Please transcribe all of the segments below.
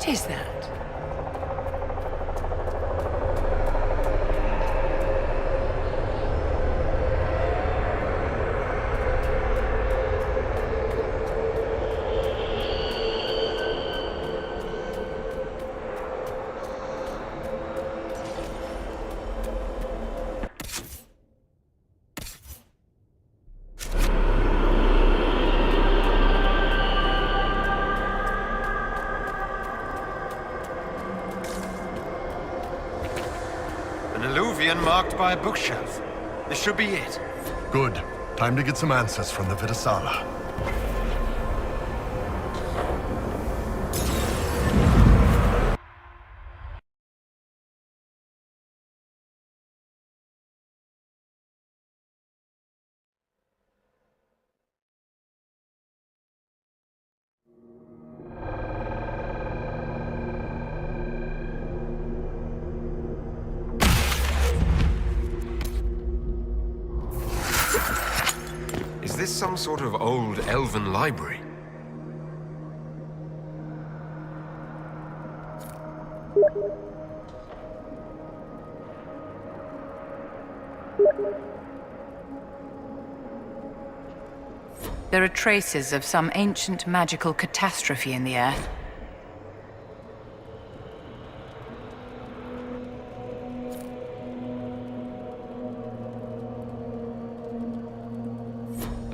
What is that? Marked by a bookshelf. This should be it. Good. Time to get some answers from the Vidasala. Is this some sort of old elven library? There are traces of some ancient magical catastrophe in the air.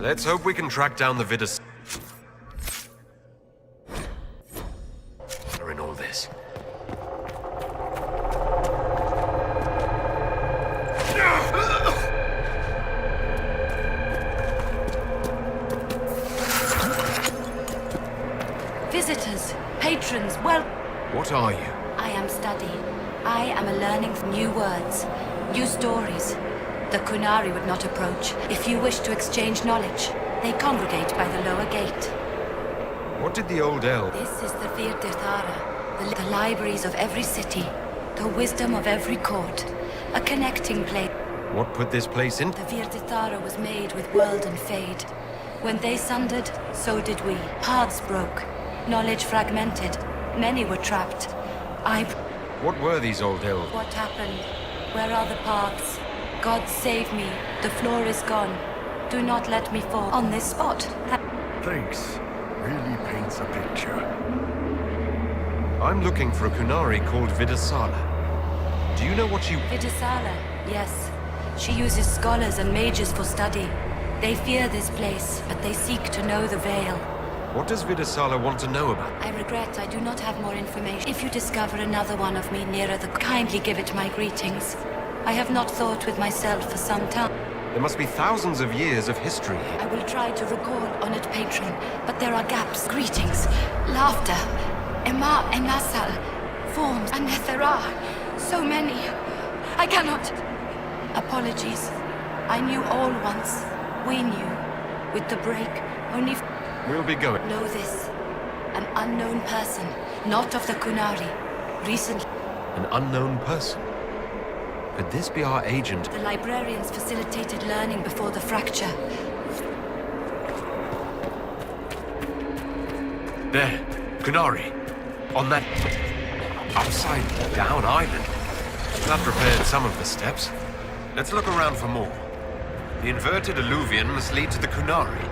Let's hope we can track down the Vidas... in all this. Visitors, patrons, well... What are you? I am study. I am a learning new words, new stories. The Qunari would not approach. If you wish to exchange knowledge, they congregate by the lower gate. What did the old elf... This is the Vir Tirthara, the libraries of every city, the wisdom of every court, a connecting place. What put this place in? The Vir Tirthara was made with world and fade. When they sundered, so did we. Paths broke, knowledge fragmented, many were trapped. What were these old elves? What happened? Where are the paths? God save me. The floor is gone. Do not let me fall on this spot. Thanks. Really paints a picture. I'm looking for a Qunari called Vidasala. Do you know what she... Vidasala, yes. She uses scholars and mages for study. They fear this place, but they seek to know the Veil. What does Vidasala want to know about? I regret I do not have more information. If you discover another one of me nearer the... kindly give it my greetings. I have not thought with myself for some time. There must be thousands of years of history here. I will try to recall, honored patron, but there are gaps. Greetings, laughter, Ema Enasal, forms, and Nethera. So many. I cannot. Apologies. I knew all once. We knew. With the break, only... We'll be going. Know this. An unknown person, not of the Qunari. Recently... An unknown person? Could this be our agent? The librarians facilitated learning before the fracture. There, Qunari. On that upside-down island. That repaired some of the steps. Let's look around for more. The inverted alluvion must lead to the Qunari.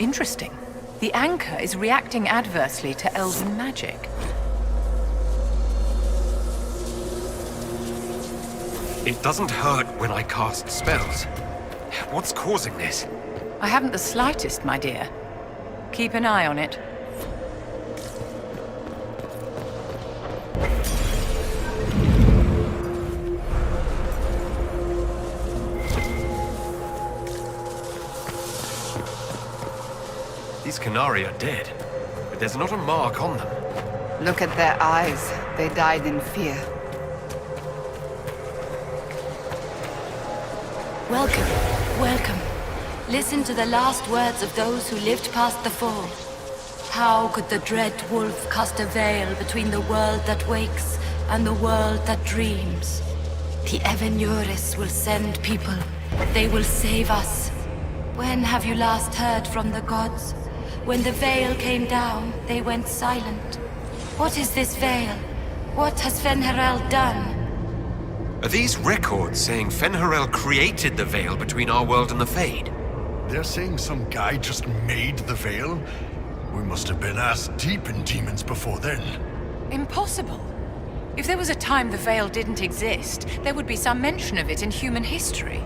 Interesting. The anchor is reacting adversely to elven magic. It doesn't hurt when I cast spells. What's causing this? I haven't the slightest, my dear. Keep an eye on it. These Qunari are dead, but there's not a mark on them. Look at their eyes. They died in fear. Welcome, welcome. Listen to the last words of those who lived past the fall. How could the dread wolf cast a veil between the world that wakes and the world that dreams? The Evenuris will send people. They will save us. When have you last heard from the gods? When the veil came down, they went silent. What is this veil? What has Fen'Harel done? Are these records saying Fen'Harel created the veil between our world and the Fade? They're saying some guy just made the veil? We must have been ass deep in demons before then. Impossible. If there was a time the Veil didn't exist, there would be some mention of it in human history.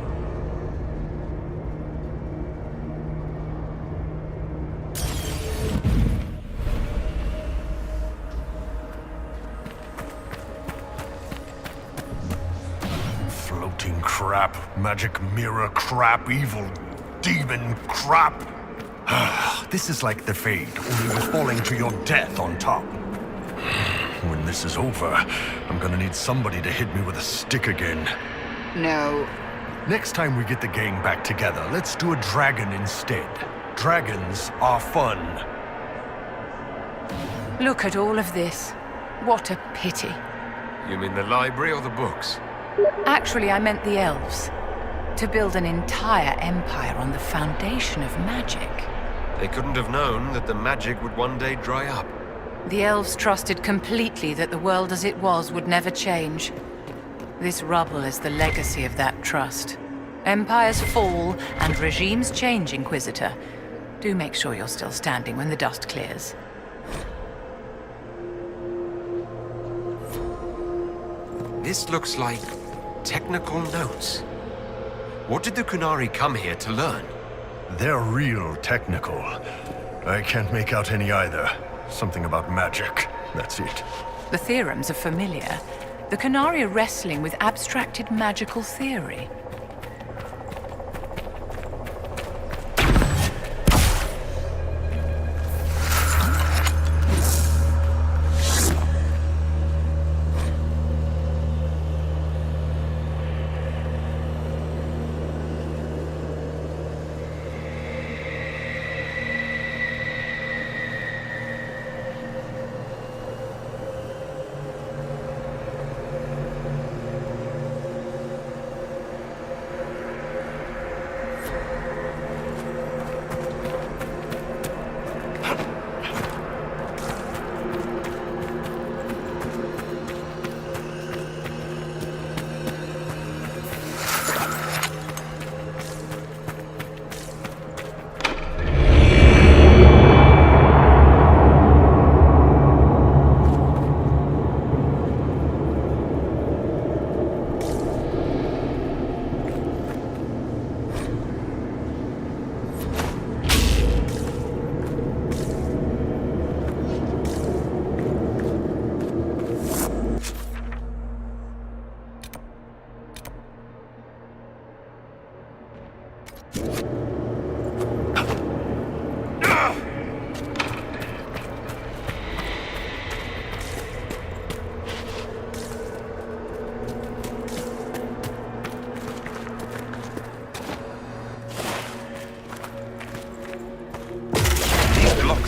Floating crap, magic mirror crap, evil demon crap. This is like the Fade, only with falling to your death on top. When this is over, I'm gonna need somebody to hit me with a stick again. No. Next time we get the gang back together, let's do a dragon instead. Dragons are fun. Look at all of this. What a pity. You mean the library or the books? Actually, I meant the elves. To build an entire empire on the foundation of magic. They couldn't have known that the magic would one day dry up. The elves trusted completely that the world as it was would never change. This rubble is the legacy of that trust. Empires fall and regimes change, Inquisitor. Do make sure you're still standing when the dust clears. This looks like technical notes. What did the Qunari come here to learn? They're real technical. I can't make out any either. Something about magic. That's it. The theorems are familiar. The Qunari are wrestling with abstracted magical theory.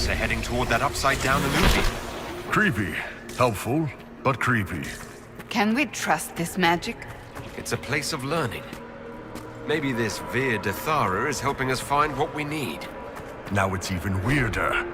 They're heading toward that upside-down illusion. Creepy. Helpful, but creepy. Can we trust this magic? It's a place of learning. Maybe this Vir Dethara is helping us find what we need. Now it's even weirder.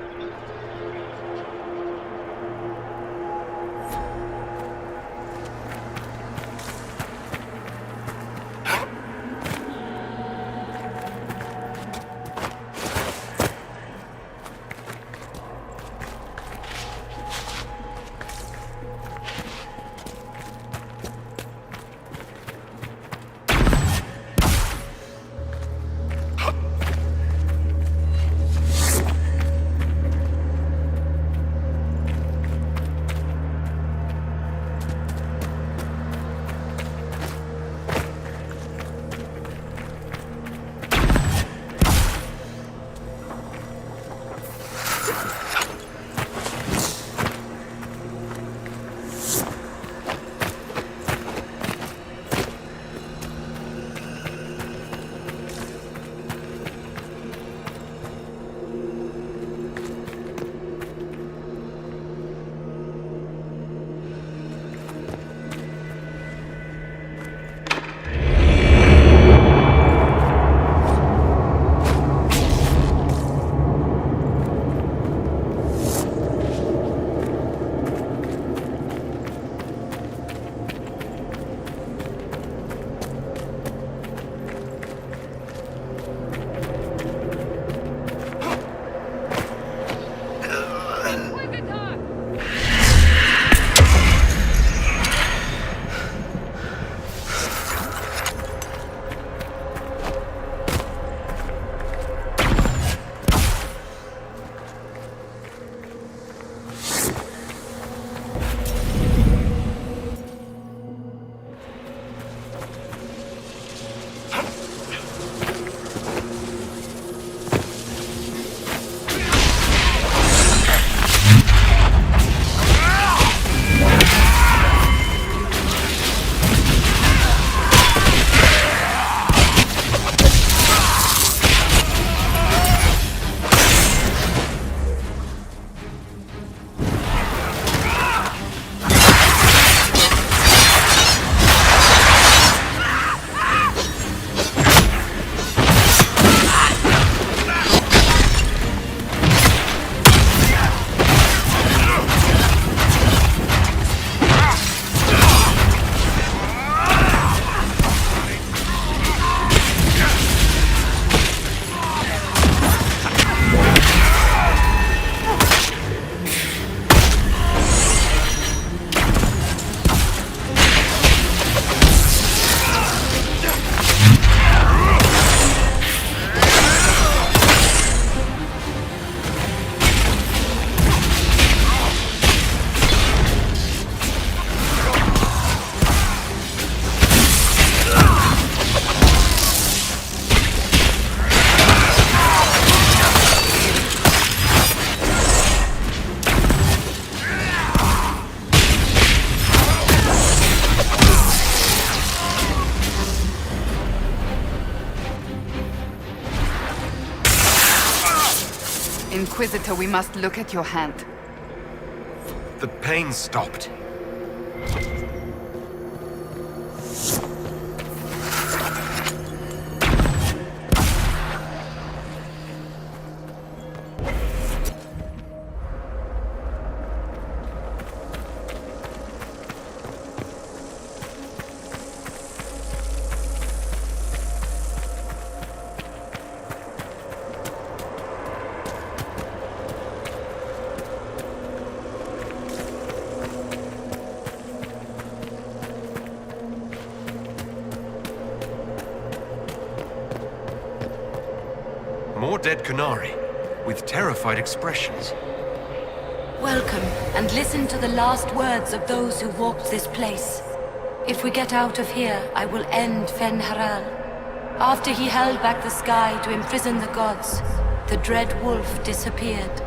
Inquisitor, we must look at your hand. The pain stopped. More dead Qunari, with terrified expressions. Welcome, and listen to the last words of those who walked this place. If we get out of here, I will end Fen'Haral. After he held back the sky to imprison the gods, the dread wolf disappeared.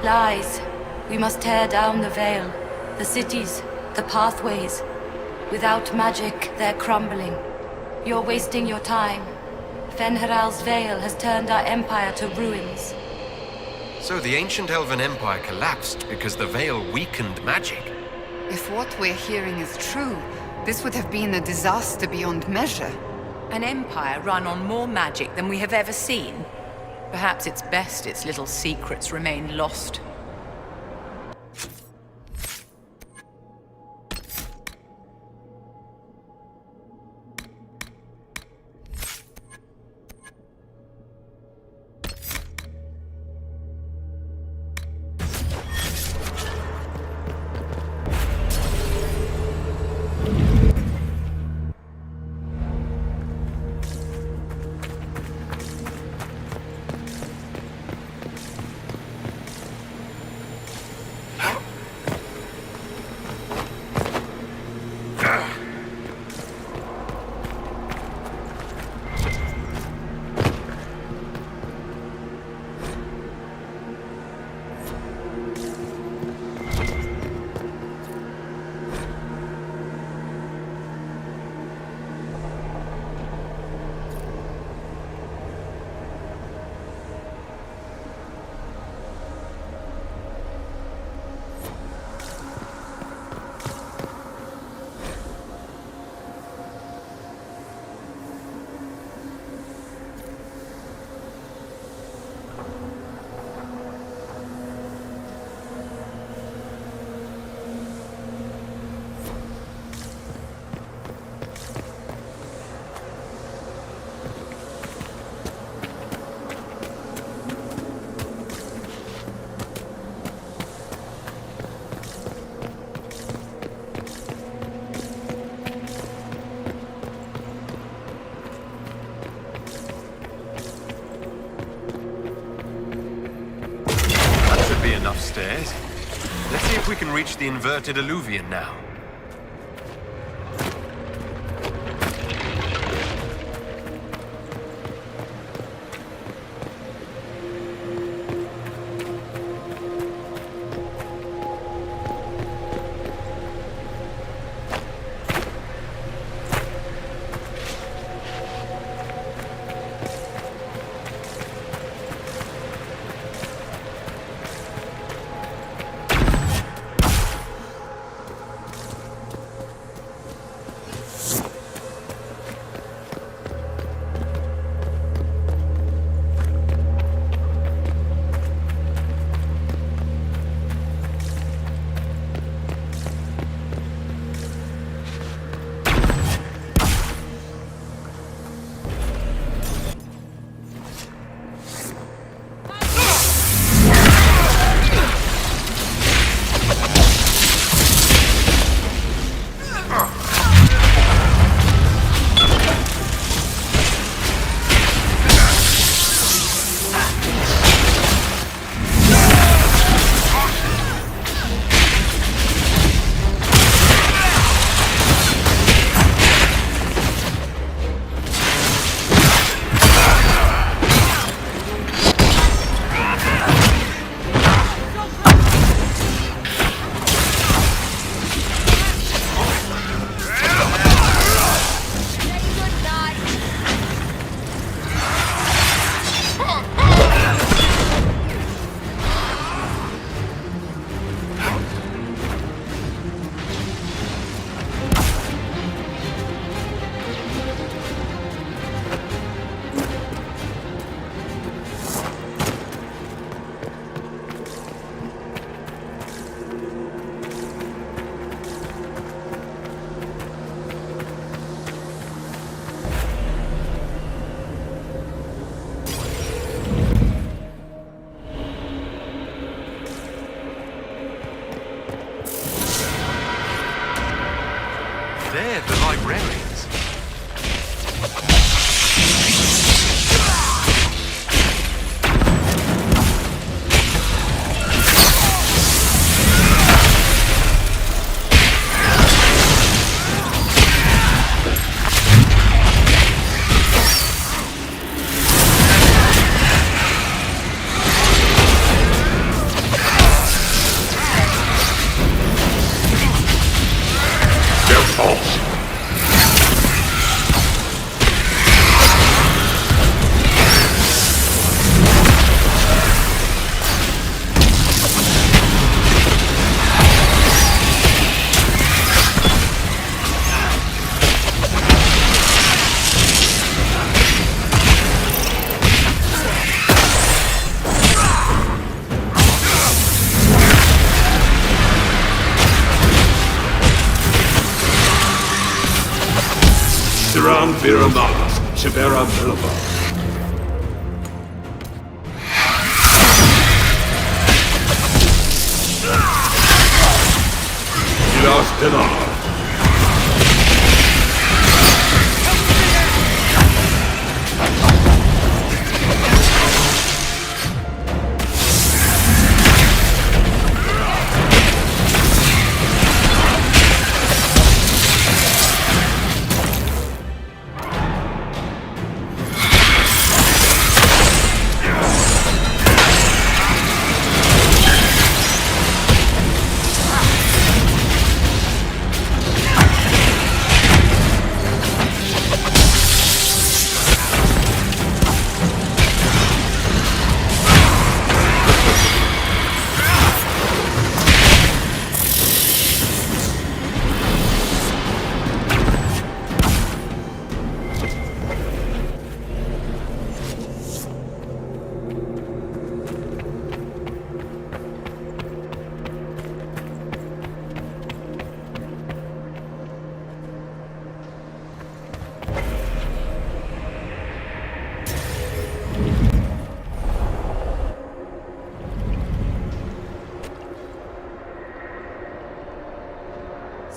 Lies. We must tear down the veil, the cities, the pathways. Without magic, they're crumbling. You're wasting your time. Fen'Haral's veil has turned our empire to ruins. So the ancient Elven Empire collapsed because the veil weakened magic. If what we're hearing is true, this would have been a disaster beyond measure. An empire run on more magic than we have ever seen. Perhaps it's best its little secrets remain lost. Enough stairs. Let's see if we can reach the inverted alluvion now. Hiram Viramath, Shibera Milaba. Milas Dinar.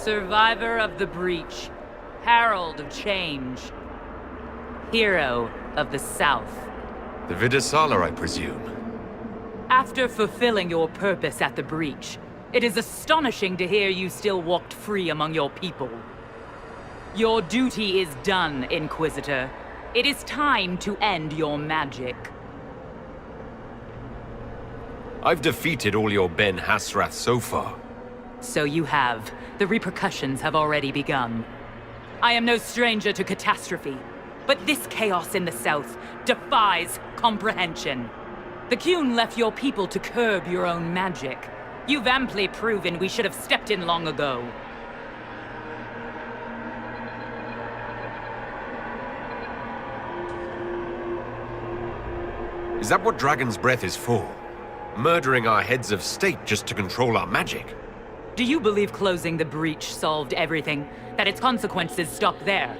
Survivor of the Breach, Herald of Change, Hero of the South. The Vidasala, I presume. After fulfilling your purpose at the Breach, it is astonishing to hear you still walked free among your people. Your duty is done, Inquisitor. It is time to end your magic. I've defeated all your Ben Hasrath so far. So you have. The repercussions have already begun. I am no stranger to catastrophe, but this chaos in the South defies comprehension. The Qun left your people to curb your own magic. You've amply proven we should have stepped in long ago. Is that what Dragon's Breath is for? Murdering our heads of state just to control our magic? Do you believe closing the Breach solved everything? That its consequences stopped there?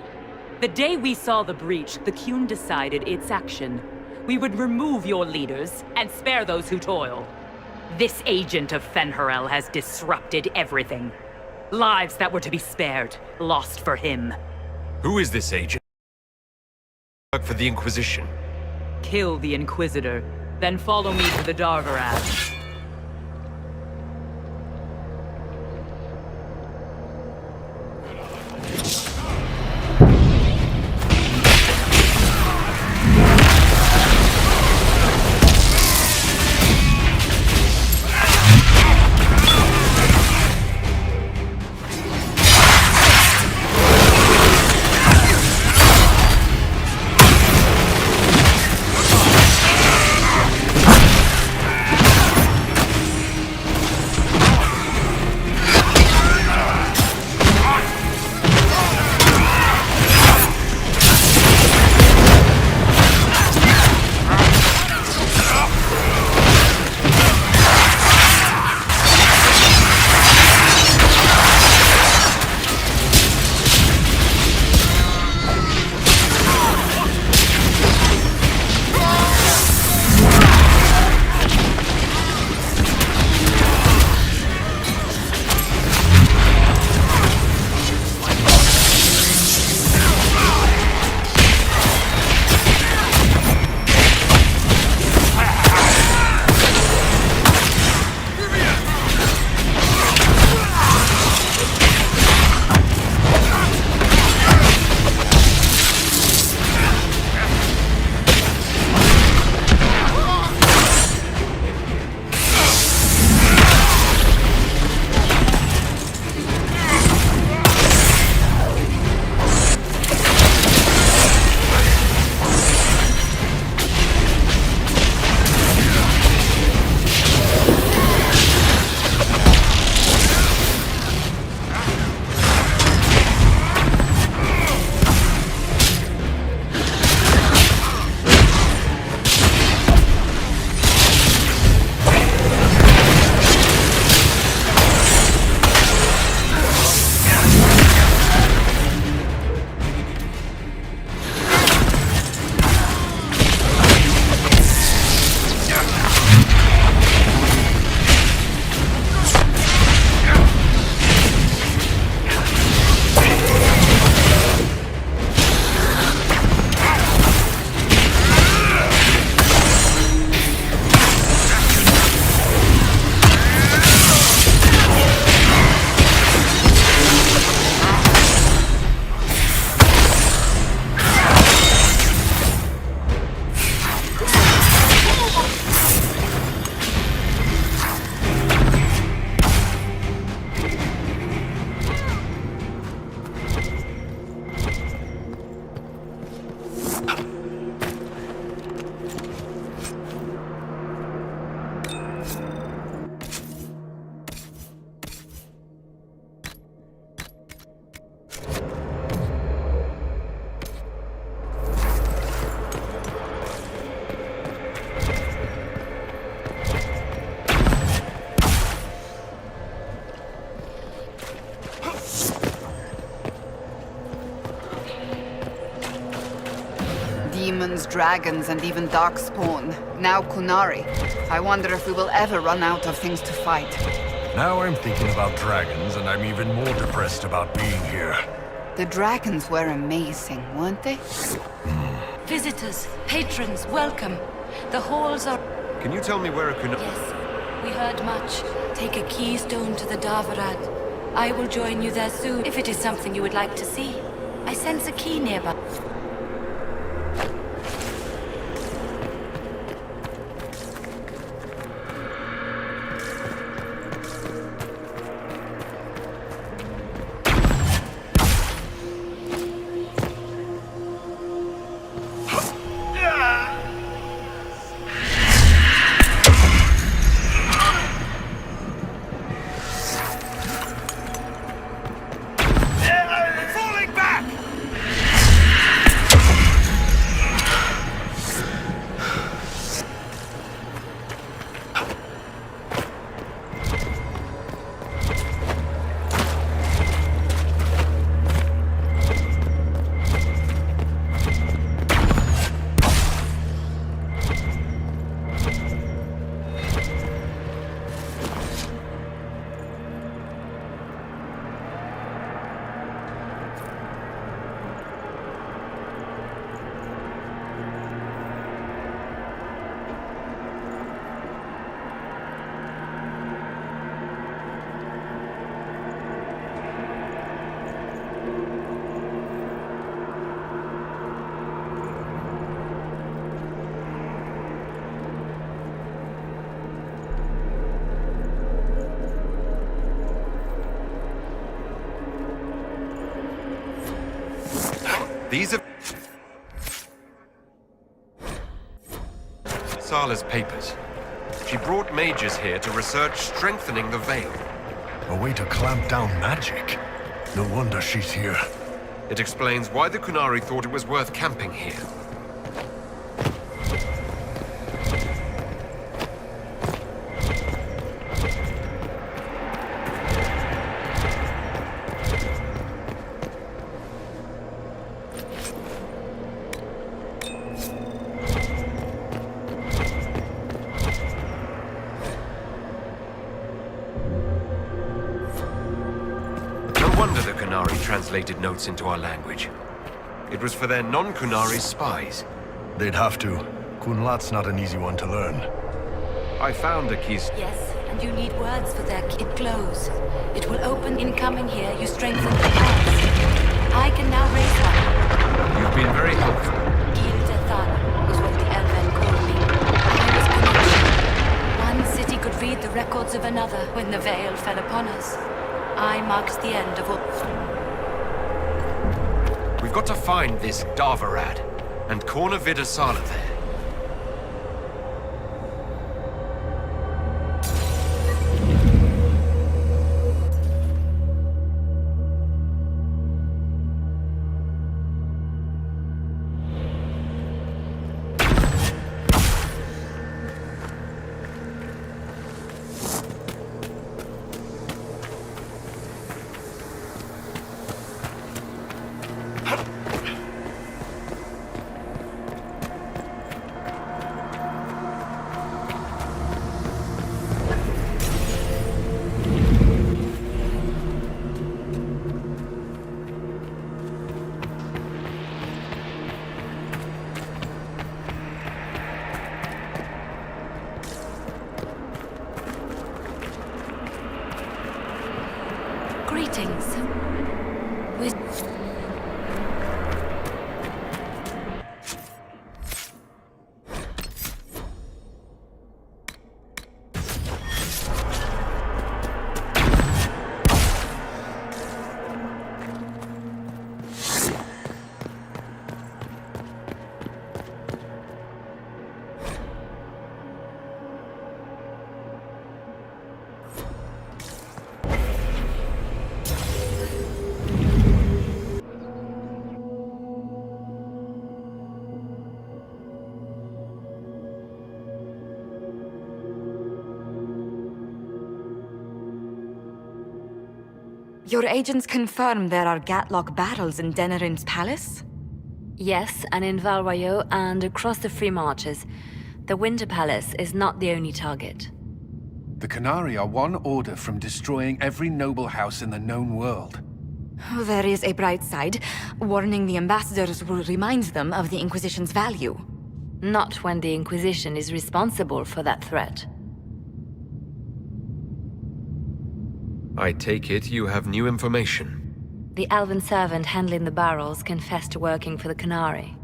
The day we saw the Breach, the Qun decided its action. We would remove your leaders and spare those who toil. This agent of Fen'Harel has disrupted everything. Lives that were to be spared, lost for him. Who is this agent? Work for the Inquisition. Kill the Inquisitor, then follow me to the Dargarad. Demons, dragons, and even darkspawn. Now Kunari. I wonder if we will ever run out of things to fight. Now I'm thinking about dragons, and I'm even more depressed about being here. The dragons were amazing, weren't they? Visitors, patrons, welcome. The halls are... Can you tell me where a Kunari... Yes, we heard much. Take a keystone to the Davarad. I will join you there soon, if it is something you would like to see. I sense a key nearby. Falling back! These are... Sala's papers. She brought mages here to research strengthening the veil. A way to clamp down magic. No wonder she's here. It explains why the Kunari thought it was worth camping here. No wonder the Kunari translated notes into our language. It was for their non-Kunari spies. They'd have to. Kunlat's not an easy one to learn. I found a keys. Yes, and you need words for their key. It glows. It will open in coming here. You strengthen the pass. I can now raise one. You've been very helpful. Gildathan was what the Elven called me. I was connection. One city could read the records of another when the veil fell upon us. I marked the end of all... We've got to find this Davarad and corner Vidasala there. Greetings. Your agents confirm there are Gatlock barrels in Denerim's palace? Yes, and in Val Royeaux and across the Free Marches. The Winter Palace is not the only target. The Qunari are one order from destroying every noble house in the known world. There is a bright side. Warning the ambassadors will remind them of the Inquisition's value. Not when the Inquisition is responsible for that threat. I take it you have new information. The elven servant handling the barrels confessed to working for the Qunari.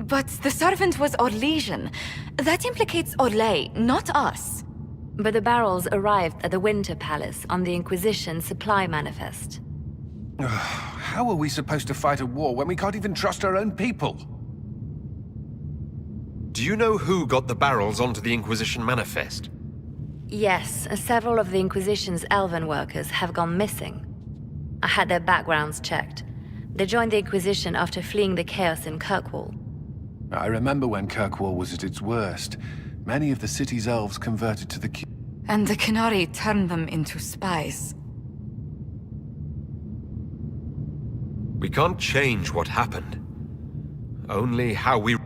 But the servant was Orlesian. That implicates Orlais, not us. But the barrels arrived at the Winter Palace on the Inquisition supply manifest. How are we supposed to fight a war when we can't even trust our own people? Do you know who got the barrels onto the Inquisition manifest? Yes, several of the Inquisition's elven workers have gone missing. I had their backgrounds checked. They joined the Inquisition after fleeing the chaos in Kirkwall. I remember when Kirkwall was at its worst. Many of the city's elves converted to the And the Qunari turned them into spies. We can't change what happened. Only how we...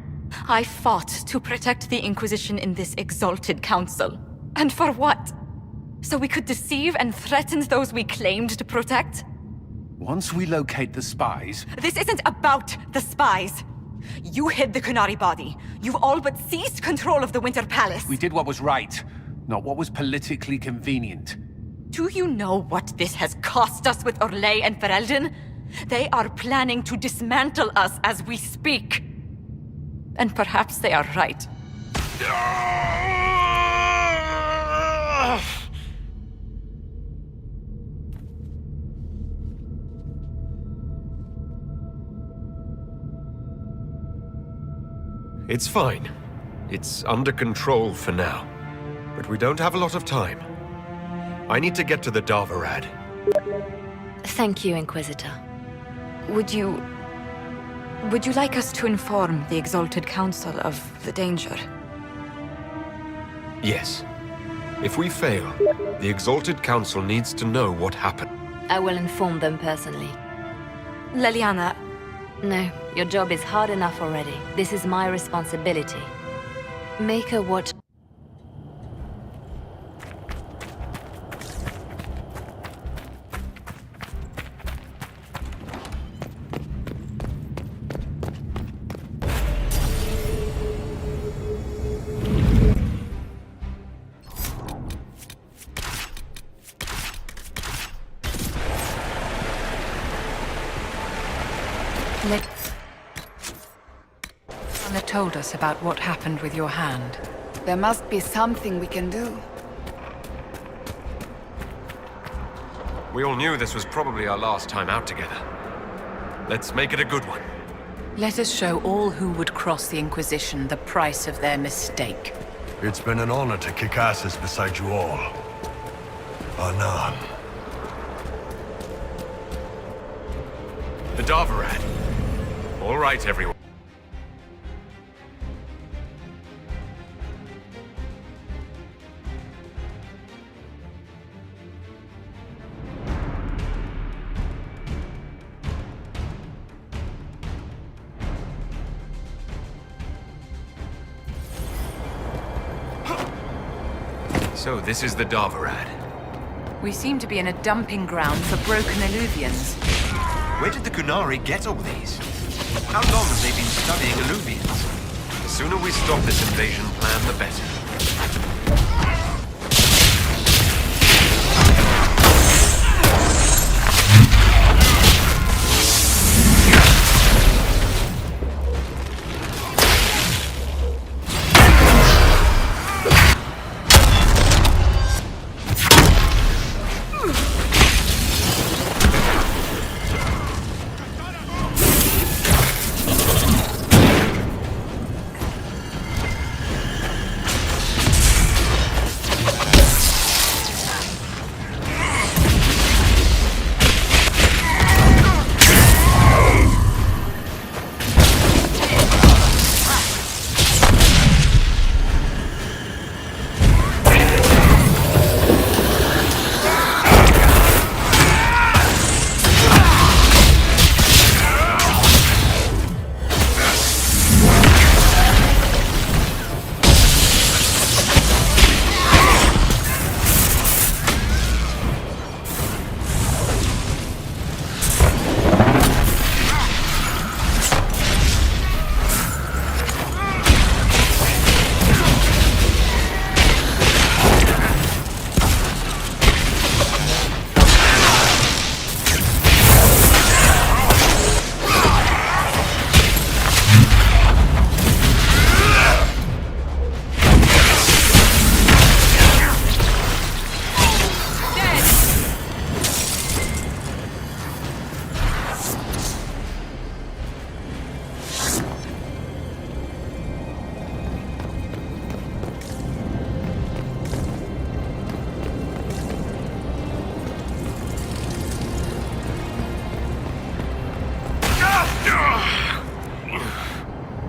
I fought to protect the Inquisition in this exalted council. And for what? So we could deceive and threaten those we claimed to protect? Once we locate the spies... This isn't about the spies. You hid the Qunari body. You've all but seized control of the Winter Palace. We did what was right, not what was politically convenient. Do you know what this has cost us with Orlais and Ferelden? They are planning to dismantle us as we speak. And perhaps they are right. It's fine. It's under control for now. But we don't have a lot of time. I need to get to the Darvarad. Thank you, Inquisitor. Would you like us to inform the Exalted Council of the danger? Yes. If we fail, the Exalted Council needs to know what happened. I will inform them personally. Leliana, No, your job is hard enough already. This is my responsibility. Make her what... Anna told us about what happened with your hand. There must be something we can do. We all knew this was probably our last time out together. Let's make it a good one. Let us show all who would cross the Inquisition the price of their mistake. It's been an honor to kick asses beside you all. Anan. The Darvarad. All right, everyone. So this is the Darvarad. We seem to be in a dumping ground for broken Illuvians. Where did the Qunari get all these? How long have they been studying Illuvians? The sooner we stop this invasion plan, the better.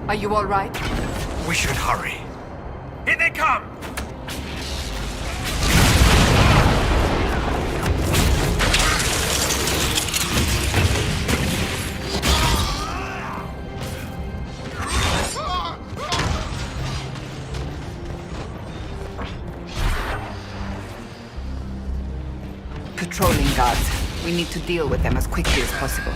Are you all right? We should hurry. Here they come! Patrolling guards. We need to deal with them as quickly as possible.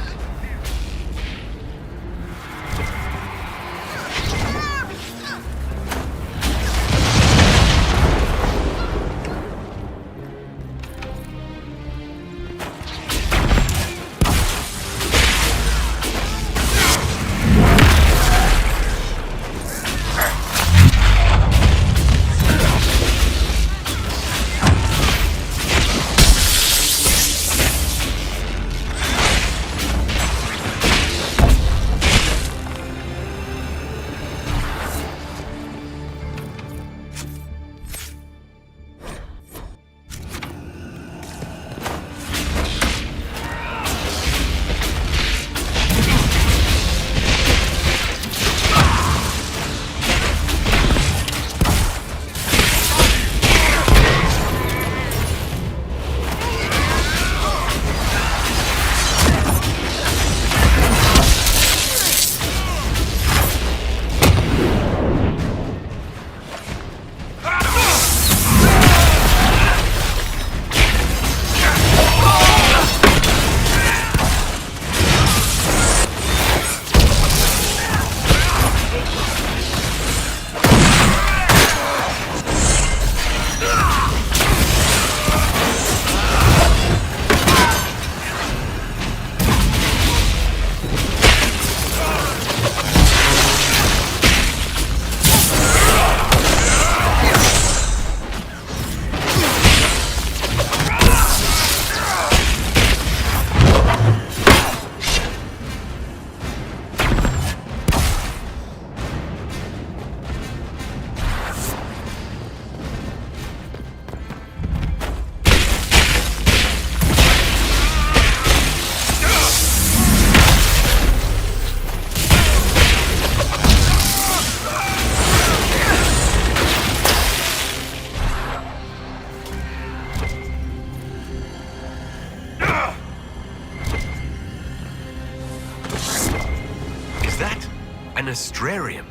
An astrarium?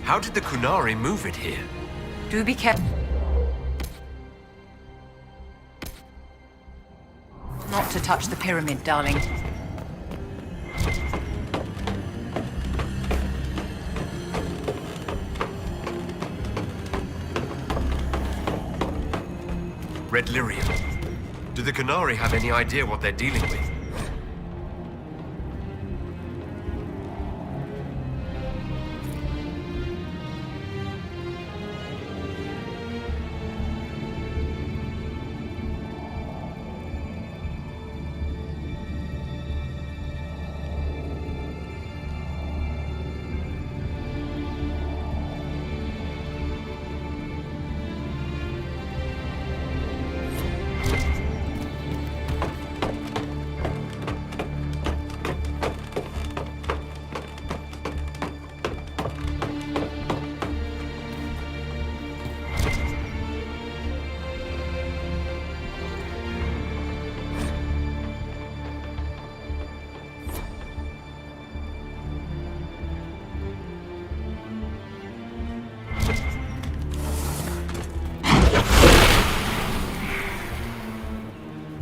How did the Qunari move it here? Do be careful. Not to touch the pyramid, darling. Red Lyrium. Do the Qunari have any idea what they're dealing with?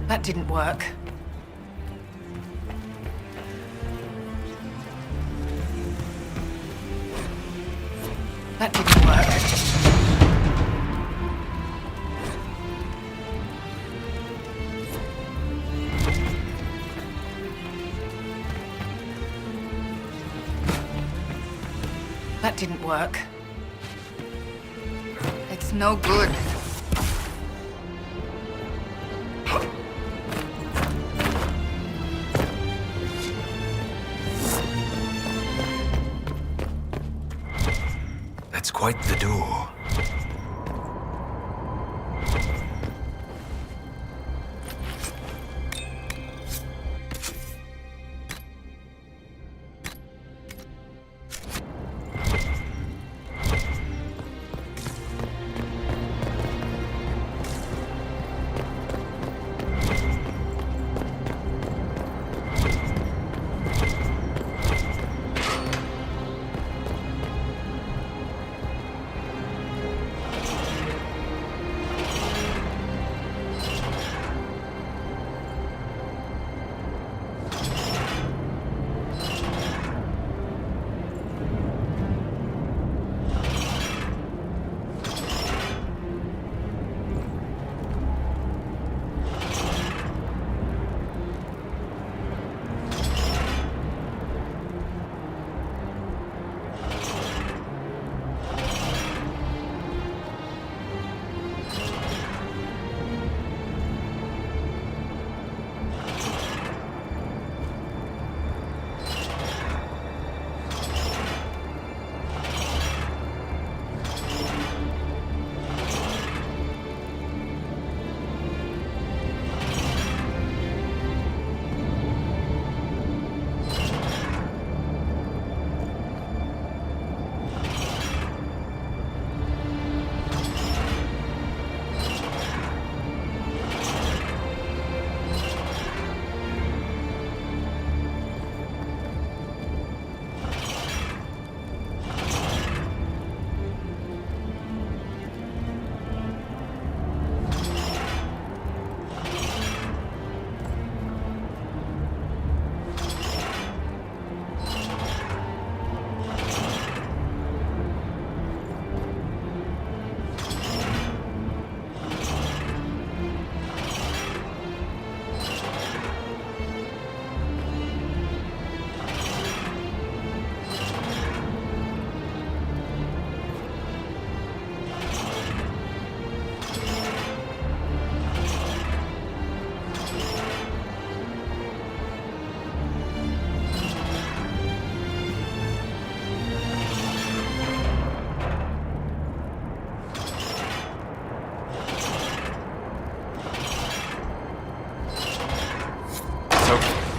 That didn't work. That didn't work. That didn't work. It's no good. That's quite the door.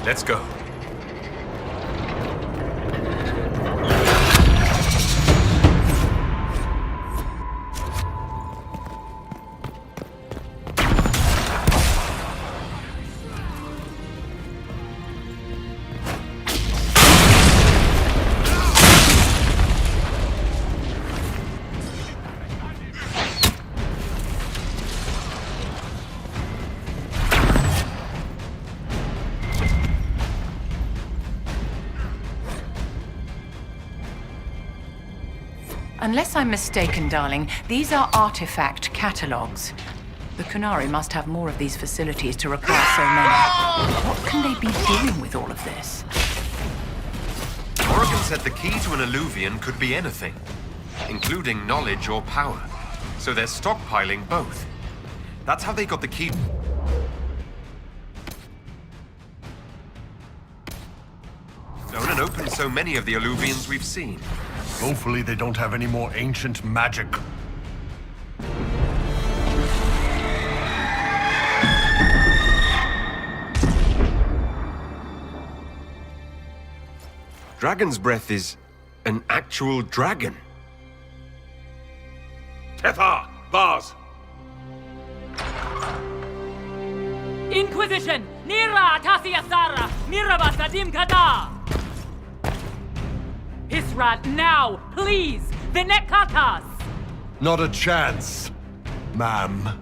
Let's go. Unless I'm mistaken, darling, these are artifact catalogs. The Qunari must have more of these facilities to require so many. What can they be doing with all of this? Morrigan said the key to an Illuvian could be anything, including knowledge or power. So they're stockpiling both. That's how they got the key. Known and opened so many of the Illuvians we've seen. Hopefully they don't have any more ancient magic. Dragon's Breath is an actual dragon. Tethar! Vaz! Inquisition! Nira Atasia Sara! Miraba Sadim Kada! Hisrat, now! Please! Vinekatas! Not a chance, ma'am.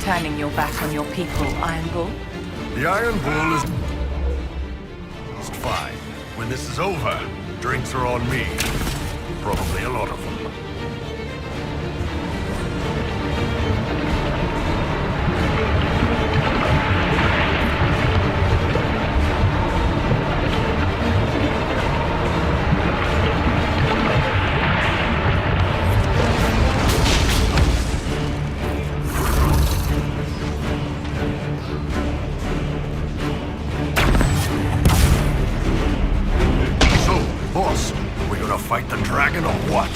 turning your back on your people, Iron Bull? The Iron Bull is fine. When this is over, drinks are on me. Probably a lot of them. Fight the dragon or what?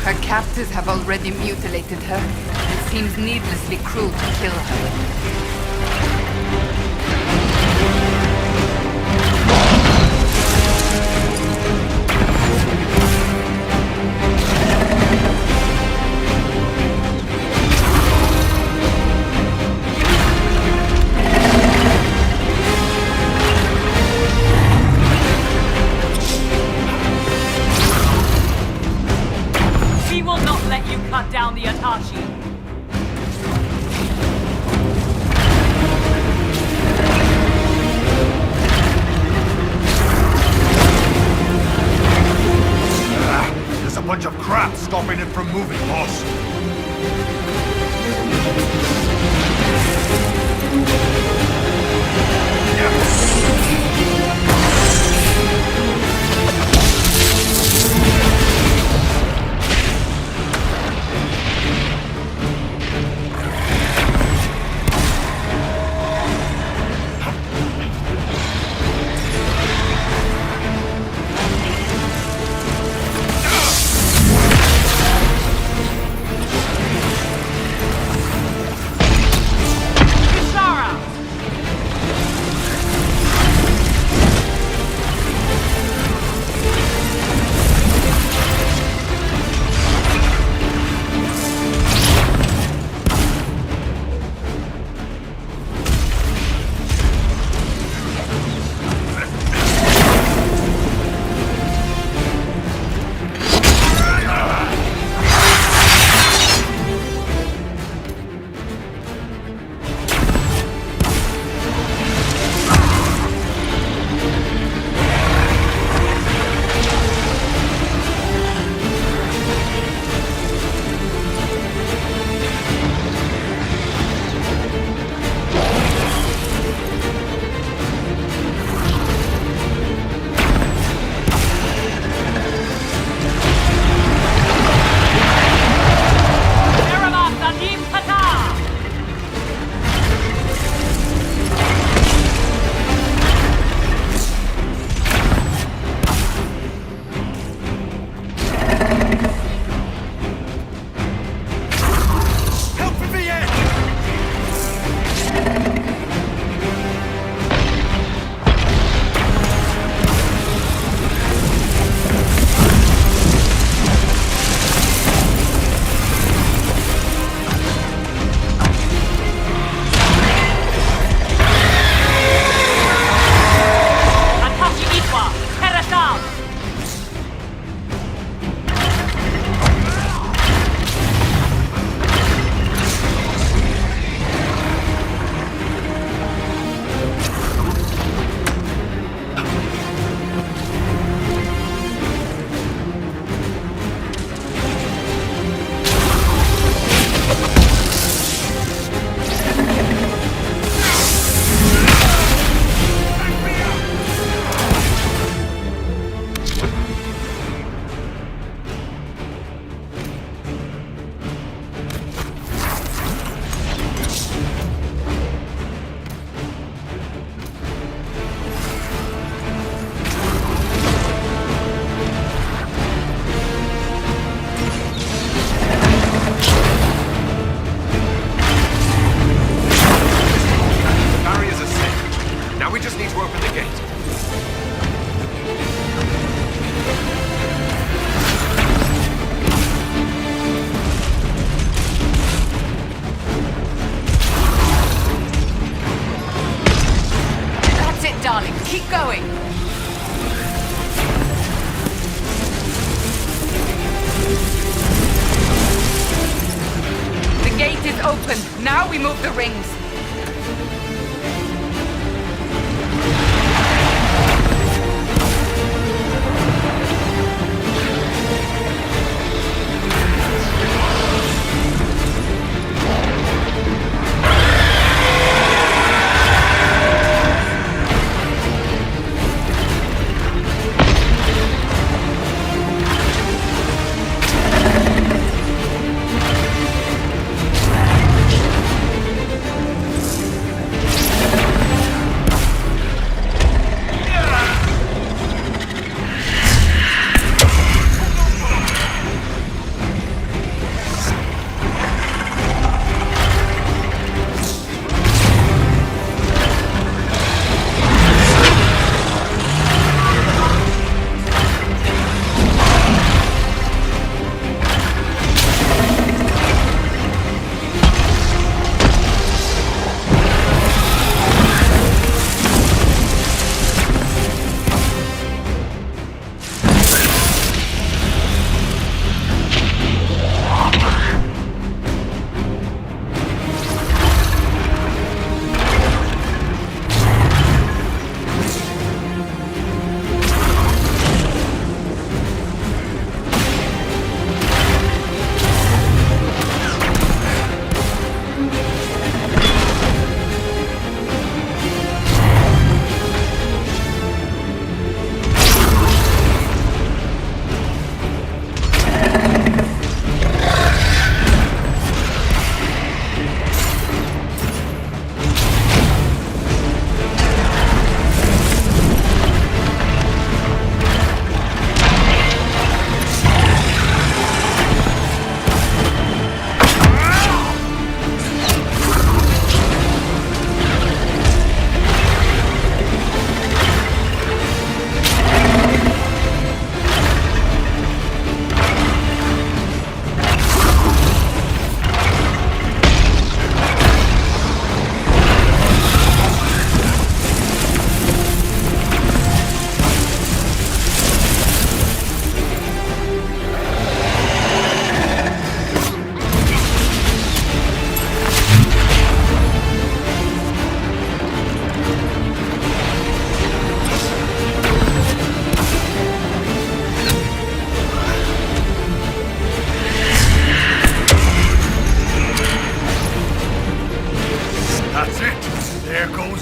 Her captors have already mutilated her. It seems needlessly cruel to kill her. We will not let you cut down the Atashi. There's a bunch of crap stopping it from moving, boss. Keep going! The gate is open. Now we move the rings.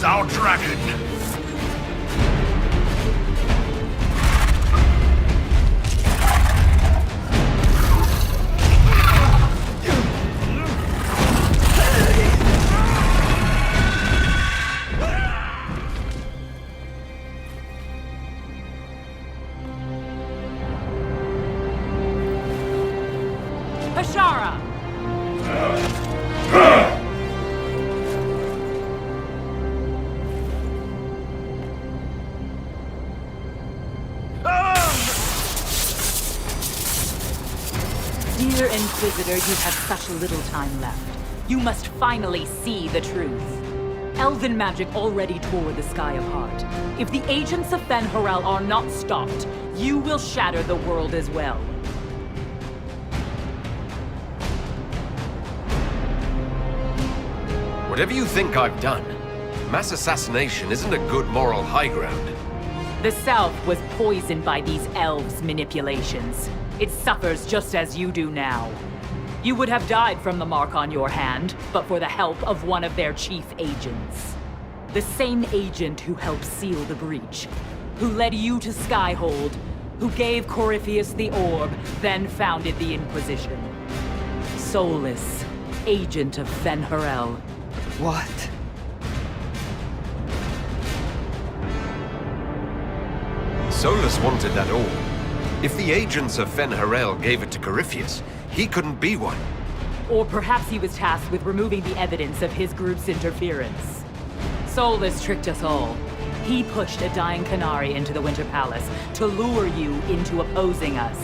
our dragon! Hashara! Dear Inquisitor, you have such little time left. You must finally see the truth. Elven magic already tore the sky apart. If the agents of Fen'Harel are not stopped, you will shatter the world as well. Whatever you think I've done, mass assassination isn't a good moral high ground. The South was poisoned by these elves' manipulations. It suffers just as you do now. You would have died from the mark on your hand, but for the help of one of their chief agents. The same agent who helped seal the breach, who led you to Skyhold, who gave Corypheus the orb, then founded the Inquisition. Solus, agent of Fen'Harel. What? Solus wanted that orb. If the agents of Fen'Harel gave it to Corypheus, he couldn't be one. Or perhaps he was tasked with removing the evidence of his group's interference. Solus tricked us all. He pushed a dying Qunari into the Winter Palace to lure you into opposing us.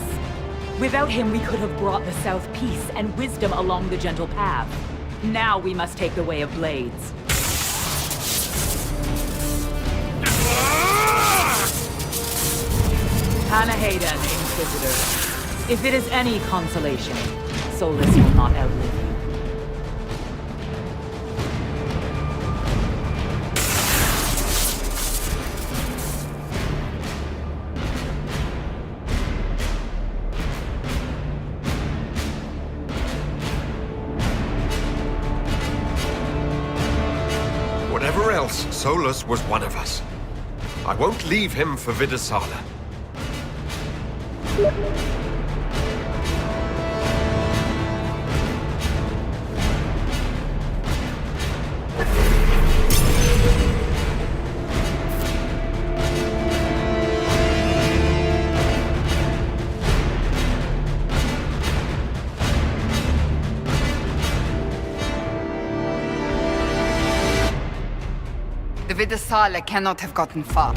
Without him, we could have brought the South peace and wisdom along the gentle path. Now we must take the way of blades. Panahaden, Inquisitor. If it is any consolation, Solus will not outlive you. Whatever else, Solus was one of us. I won't leave him for Vidasala. The Vidasala cannot have gotten far.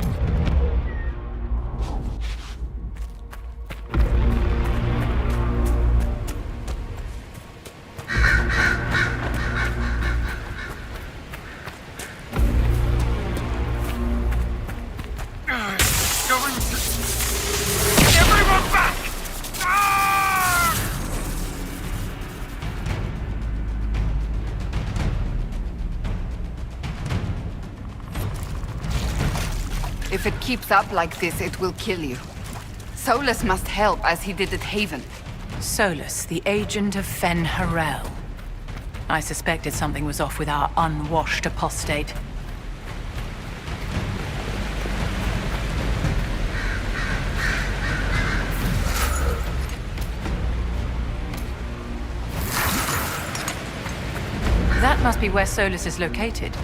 Everyone back! If it keeps up like this, it will kill you. Solus must help, as he did at Haven. Solus, the agent of Fen'Harel. I suspected something was off with our unwashed apostate. That must be where Solus is located.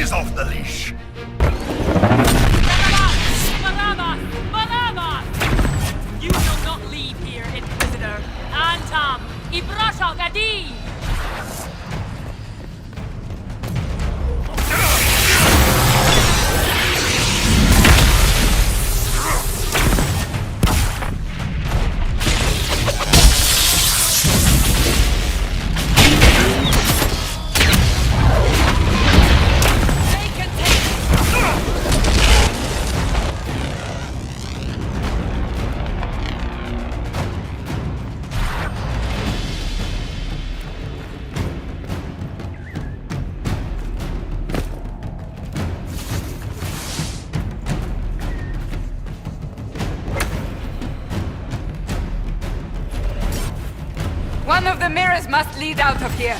He's off the leash. Barabbas! Barabbas! You will not leave here, Inquisitor. Antam! Ibrasha Gadi! One of the mirrors must lead out of here.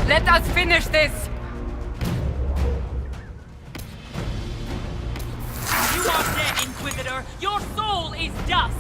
Let us finish this! You are dead, Inquisitor! Your soul is dust!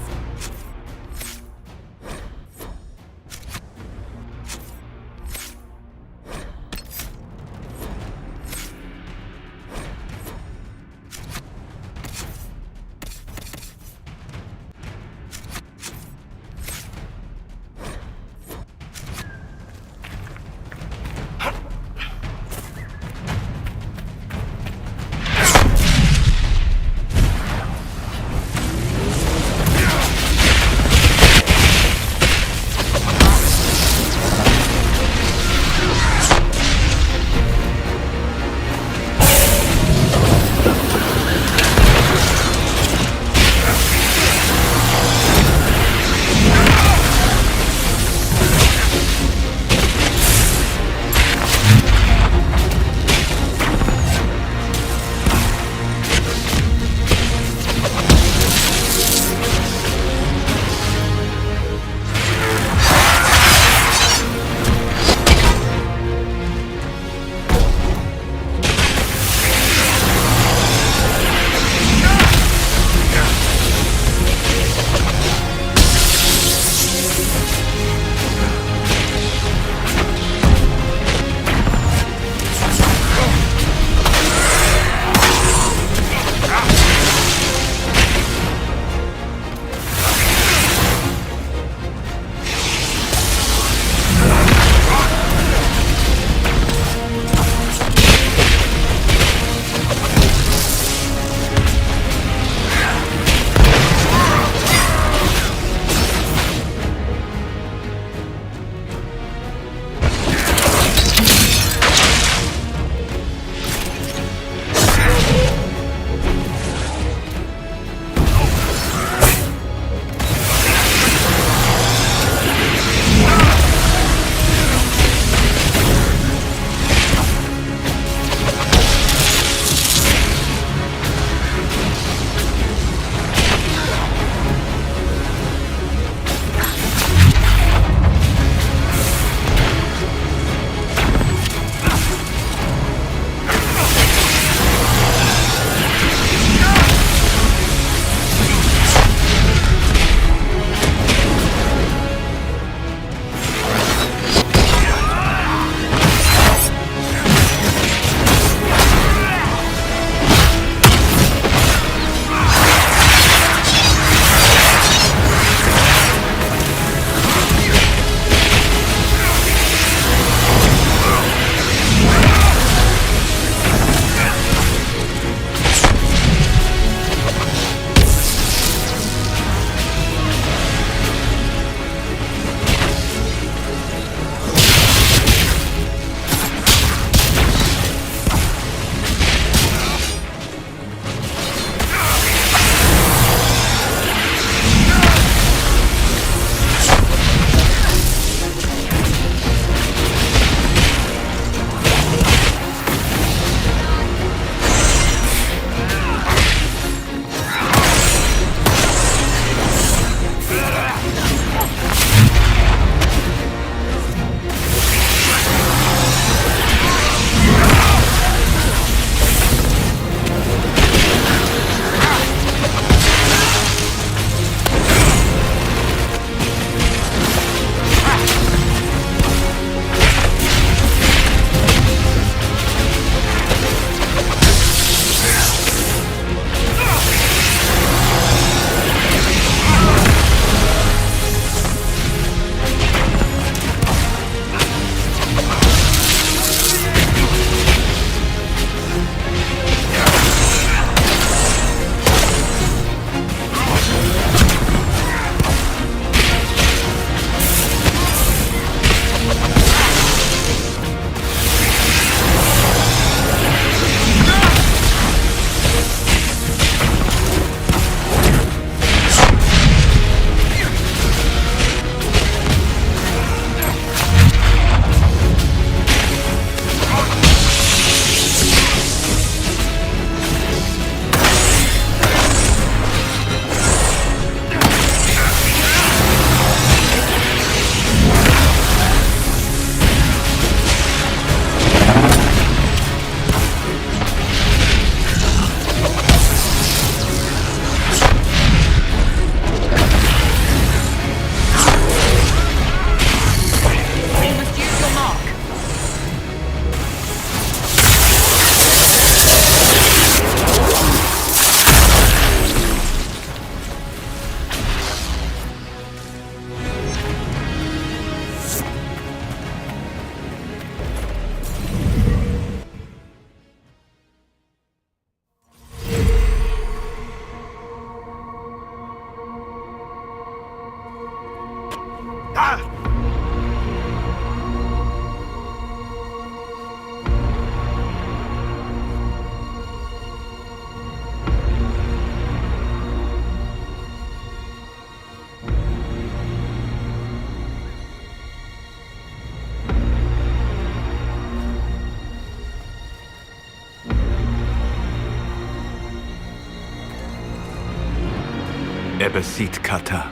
Ebesit kata,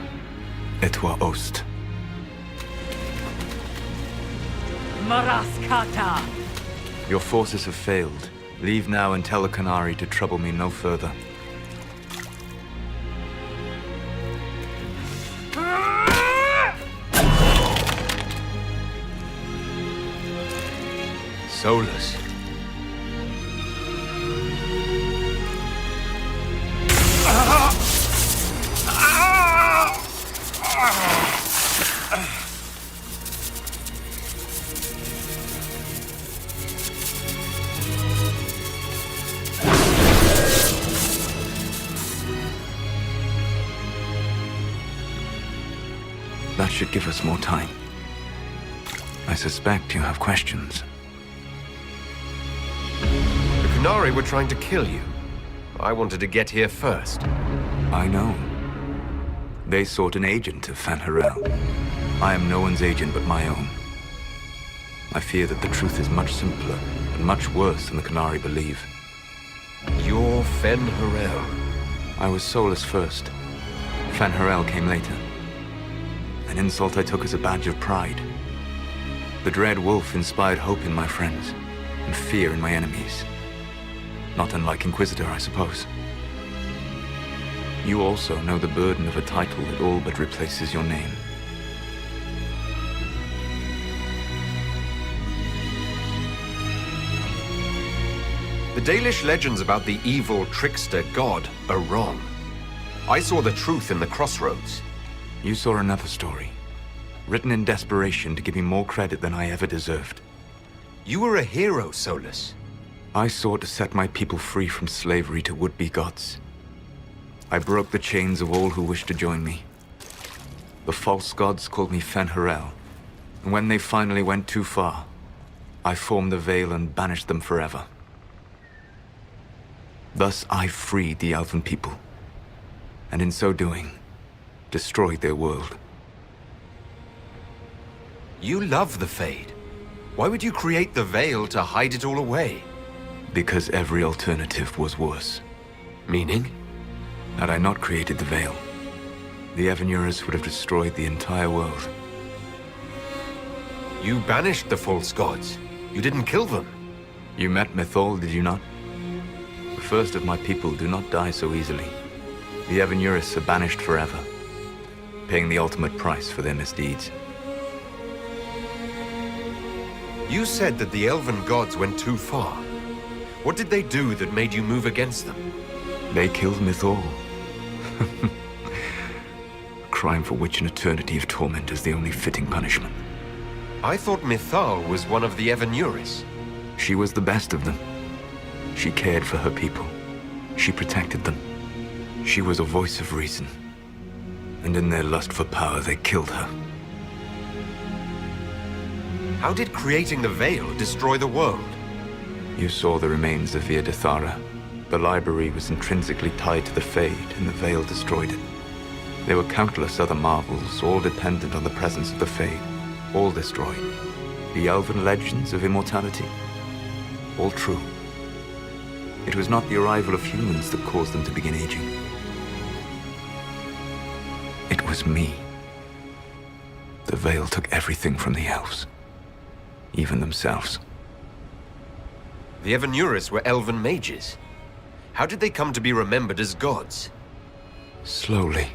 etwa ost. Maraskata! Your forces have failed. Leave now and tell the Qunari to trouble me no further. Solus. That should give us more time. I suspect you have questions. The Qunari were trying to kill you. I wanted to get here first. I know. They sought an agent of Fan Harel. I am no one's agent but my own. I fear that the truth is much simpler and much worse than the Qunari believe. You're Fen Harel. I was Solus first. Fan Harel came later. An insult I took as a badge of pride. The Dread Wolf inspired hope in my friends, and fear in my enemies. Not unlike Inquisitor, I suppose. You also know the burden of a title that all but replaces your name. The Dalish legends about the evil trickster god are wrong. I saw the truth in the Crossroads. You saw another story, written in desperation to give me more credit than I ever deserved. You were a hero, Solus. I sought to set my people free from slavery to would-be gods. I broke the chains of all who wished to join me. The false gods called me Fen Harel, and when they finally went too far, I formed the Veil and banished them forever. Thus I freed the Elven people, and in so doing, destroyed their world. You love the Fade. Why would you create the Veil to hide it all away? Because every alternative was worse. Meaning? Had I not created the Veil, the Evanurus would have destroyed the entire world. You banished the false gods. You didn't kill them. You met Mythal, did you not? The first of my people do not die so easily. The Evanurus are banished forever, paying the ultimate price for their misdeeds. You said that the Elven gods went too far. What did they do that made you move against them? They killed Mythal. A crime for which an eternity of torment is the only fitting punishment. I thought Mythal was one of the Evanurus. She was the best of them. She cared for her people. She protected them. She was a voice of reason. And in their lust for power, they killed her. How did creating the Veil destroy the world? You saw the remains of Via Dethara. The library was intrinsically tied to the Fade, and the Veil destroyed it. There were countless other marvels, all dependent on the presence of the Fade, all destroyed. The Elven legends of immortality, all true. It was not the arrival of humans that caused them to begin aging. It was me. The Veil took everything from the elves, even themselves. The Evanurus were elven mages. How did they come to be remembered as gods? Slowly.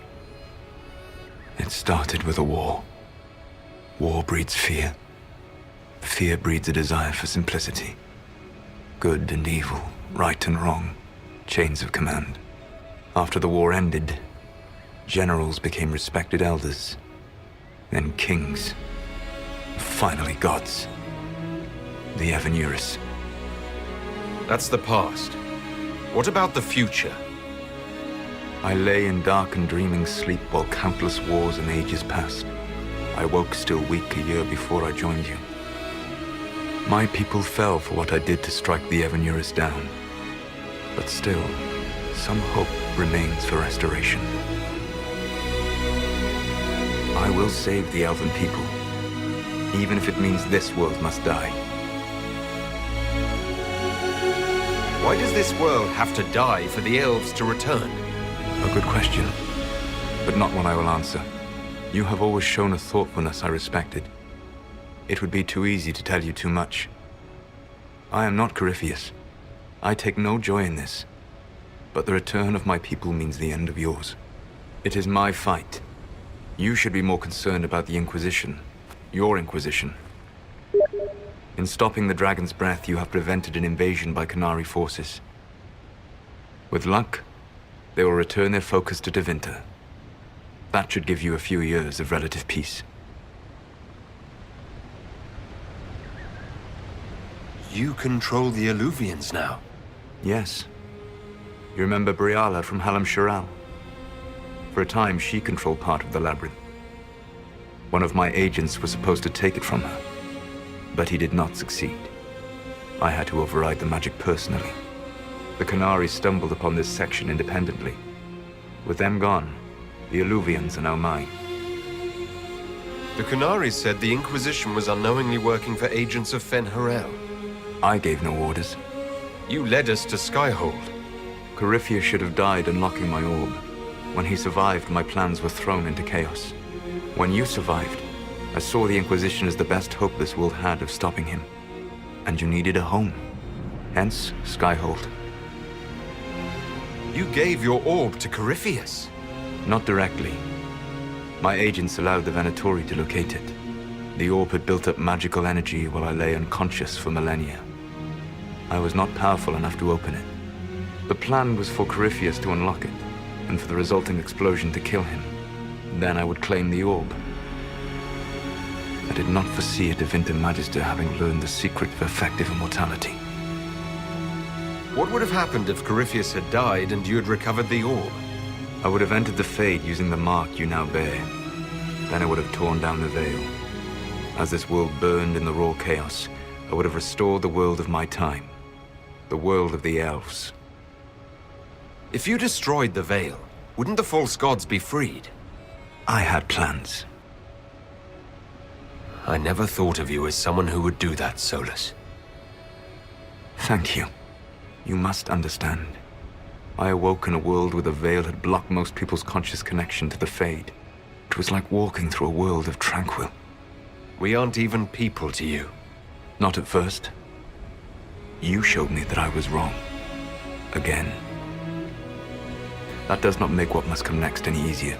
It started with a war. War breeds fear. Fear breeds a desire for simplicity. Good and evil, right and wrong, chains of command. After the war ended, generals became respected elders, then kings, finally gods. The Evanurus. That's the past. What about the future? I lay in dark and dreaming sleep while countless wars and ages passed. I woke still weak a year before I joined you. My people fell for what I did to strike the Evanurus down. But still, some hope remains for restoration. I will save the Elven people, even if it means this world must die. Why does this world have to die for the elves to return? A good question. but not one I will answer. You have always shown a thoughtfulness I respected. It would be too easy to tell you too much. I am not Corypheus. I take no joy in this. But the return of my people means the end of yours. It is my fight. You should be more concerned about the Inquisition. Your Inquisition. In stopping the Dragon's Breath, you have prevented an invasion by Qunari forces. With luck, they will return their focus to Tevinter. That should give you a few years of relative peace. You control the Eluvians now? Yes. You remember Briala from Halam Shiral? For a time, she controlled part of the labyrinth. One of my agents was supposed to take it from her, but he did not succeed. I had to override the magic personally. The Qunari stumbled upon this section independently. With them gone, the Eluvians are now mine. The Qunari said the Inquisition was unknowingly working for agents of Fen-Harel. I gave no orders. You led us to Skyhold. Corypheus should have died unlocking my orb. When he survived, my plans were thrown into chaos. When you survived, I saw the Inquisition as the best hope this world had of stopping him. And you needed a home. Hence, Skyhold. You gave your orb to Corypheus? Not directly. My agents allowed the Venatori to locate it. The orb had built up magical energy while I lay unconscious for millennia. I was not powerful enough to open it. The plan was for Corypheus to unlock it, and for the resulting explosion to kill him. Then I would claim the orb. I did not foresee a Tevinter Magister having learned the secret of effective immortality. What would have happened if Corypheus had died and you had recovered the orb? I would have entered the Fade using the mark you now bear. Then I would have torn down the veil. As this world burned in the raw chaos, I would have restored the world of my time. The world of the elves. If you destroyed the veil, wouldn't the false gods be freed? I had plans. I never thought of you as someone who would do that, Solas. Thank you. You must understand. I awoke in a world where the veil had blocked most people's conscious connection to the Fade. It was like walking through a world of tranquil. We aren't even people to you. Not at first. You showed me that I was wrong. Again. That does not make what must come next any easier.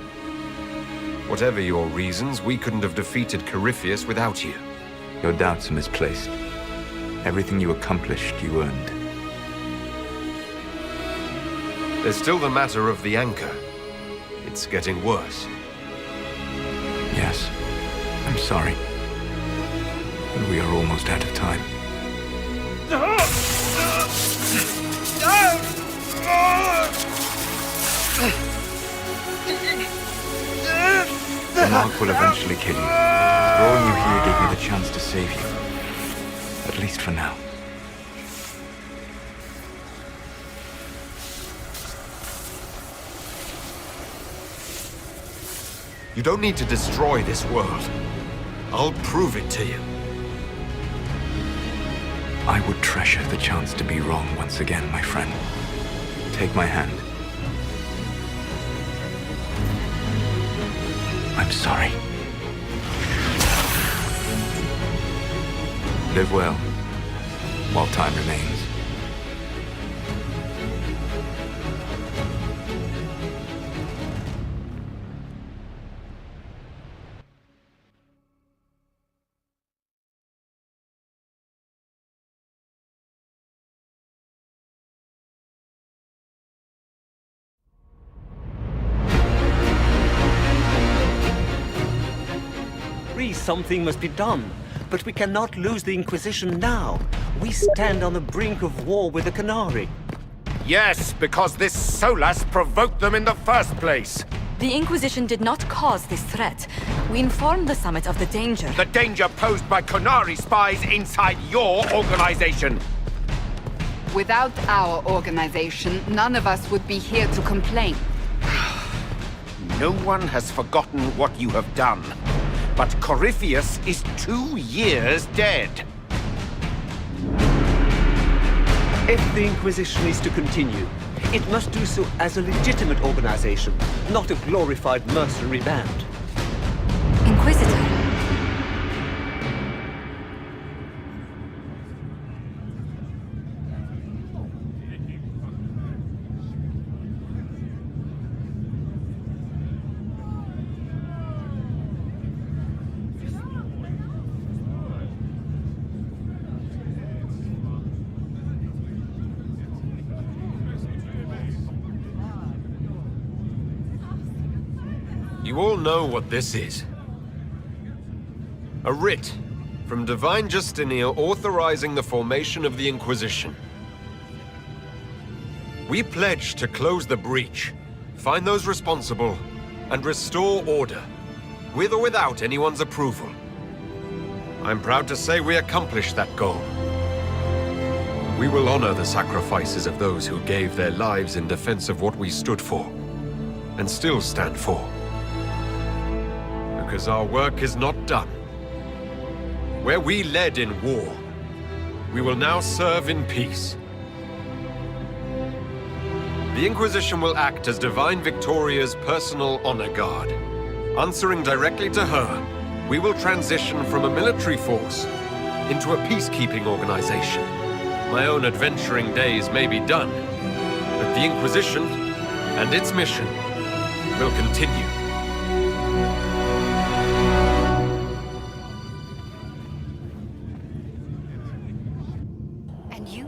Whatever your reasons, we couldn't have defeated Corypheus without you. Your doubts are misplaced. Everything you accomplished, you earned. There's still the matter of the anchor. It's getting worse. Yes. I'm sorry. And we are almost out of time. The mark will eventually kill you. Drawing you here gave me the chance to save you. At least for now. You don't need to destroy this world. I'll prove it to you. I would treasure the chance to be wrong once again, my friend. Take my hand. I'm sorry. Live well, while time remains. Something must be done, but we cannot lose the Inquisition now. We stand on the brink of war with the Qunari. Yes, because this Solas provoked them in the first place. The Inquisition did not cause this threat. We informed the Summit of the danger. The danger posed by Qunari spies inside your organization. Without our organization, none of us would be here to complain. No one has forgotten what you have done. But Corypheus is 2 years dead. If the Inquisition is to continue, it must do so as a legitimate organization, not a glorified mercenary band. Inquisitor. You all know what this is. A writ from Divine Justinia authorizing the formation of the Inquisition. We pledge to close the breach, find those responsible, and restore order, with or without anyone's approval. I'm proud to say we accomplished that goal. We will honor the sacrifices of those who gave their lives in defense of what we stood for, and still stand for. Because our work is not done. Where we led in war, we will now serve in peace. The Inquisition will act as Divine Victoria's personal honor guard. Answering directly to her, we will transition from a military force into a peacekeeping organization. My own adventuring days may be done, but the Inquisition and its mission will continue. And you?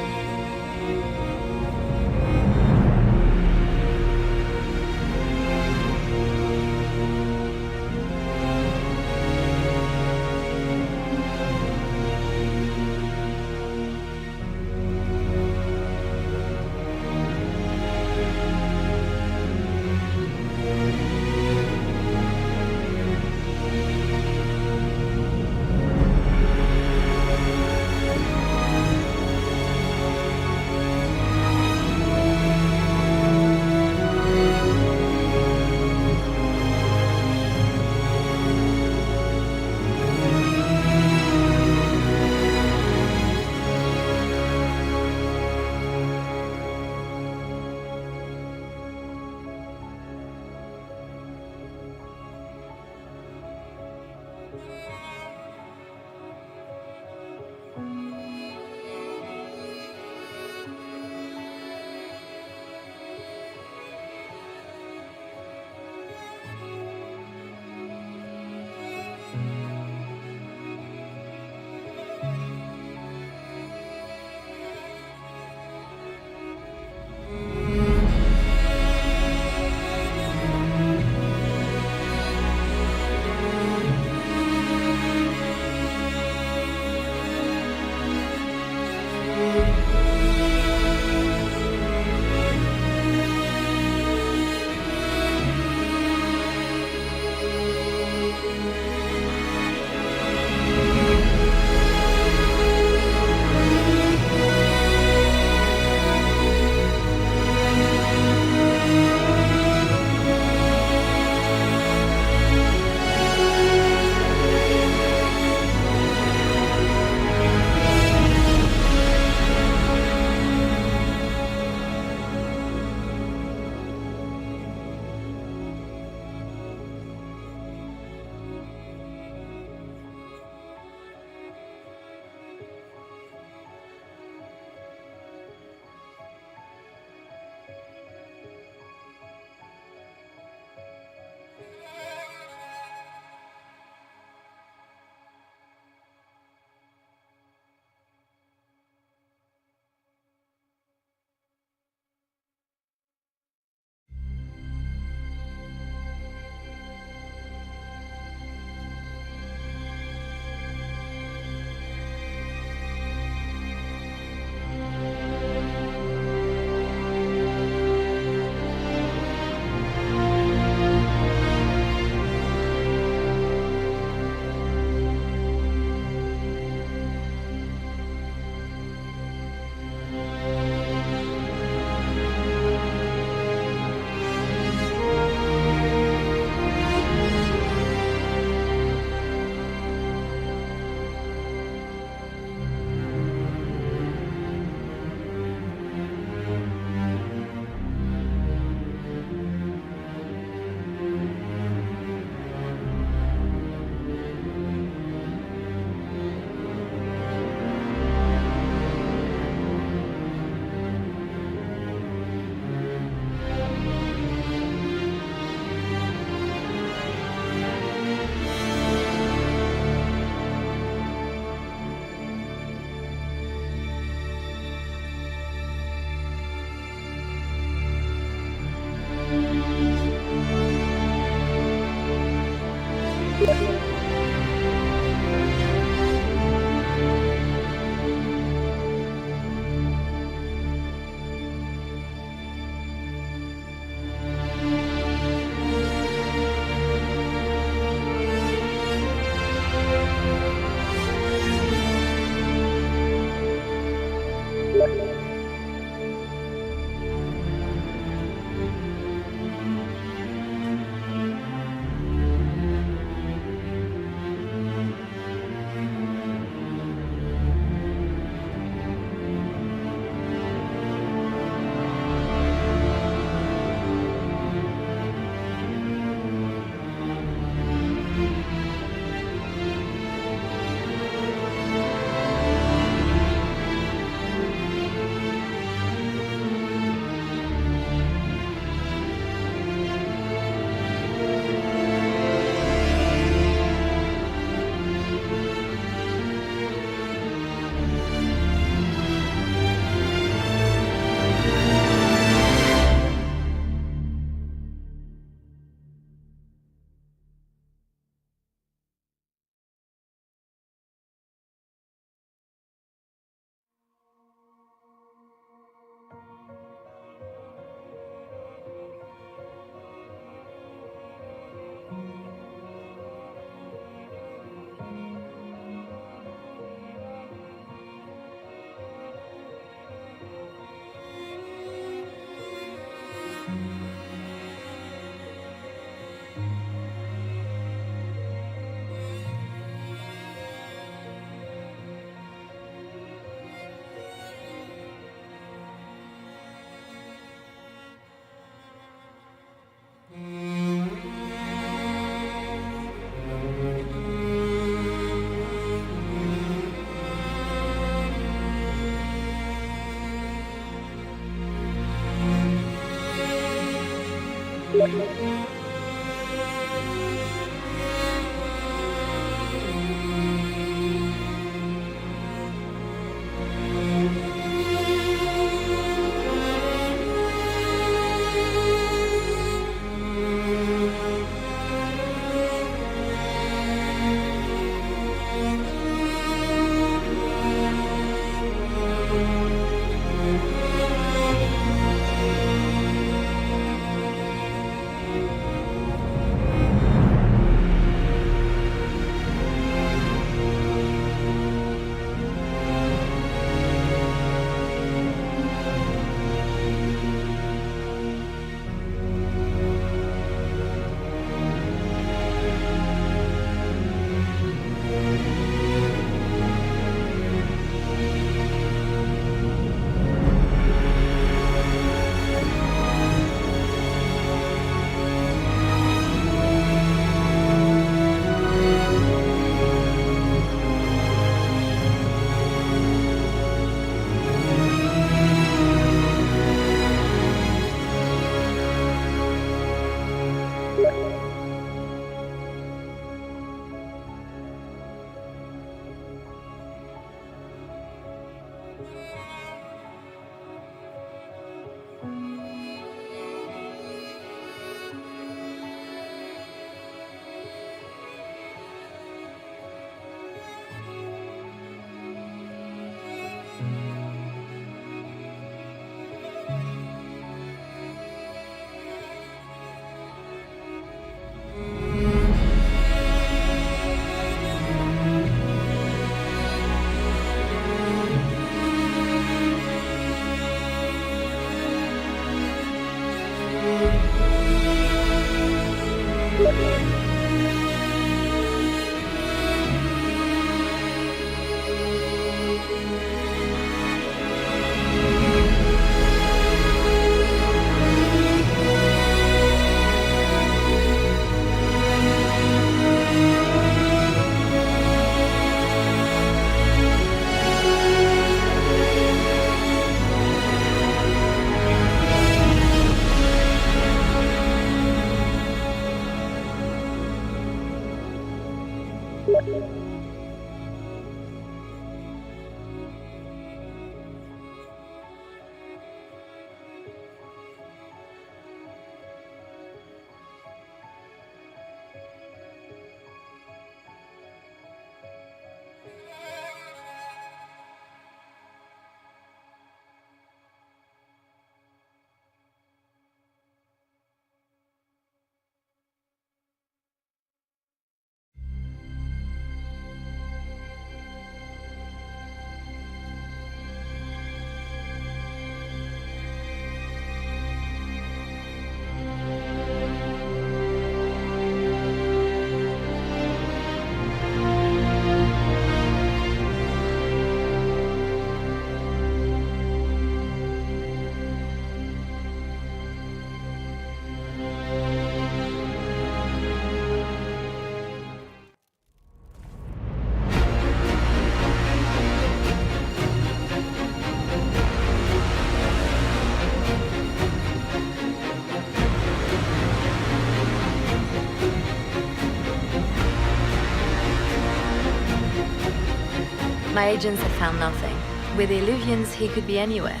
My agents have found nothing. With the Illuvians, he could be anywhere.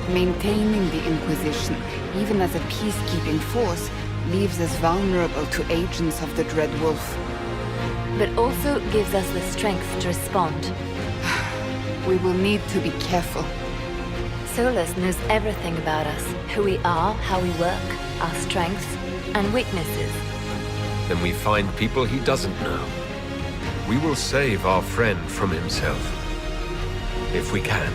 Maintaining the Inquisition, even as a peacekeeping force, leaves us vulnerable to agents of the Dread Wolf. But also gives us the strength to respond. We will need to be careful. Solus knows everything about us. Who we are, how we work, our strengths and weaknesses. Then we find people he doesn't know. We will save our friend from himself. If we can.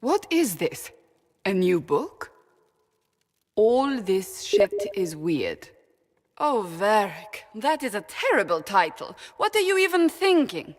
What is this? A new book? All this shit is weird. Oh, Varric, that is a terrible title. What are you even thinking?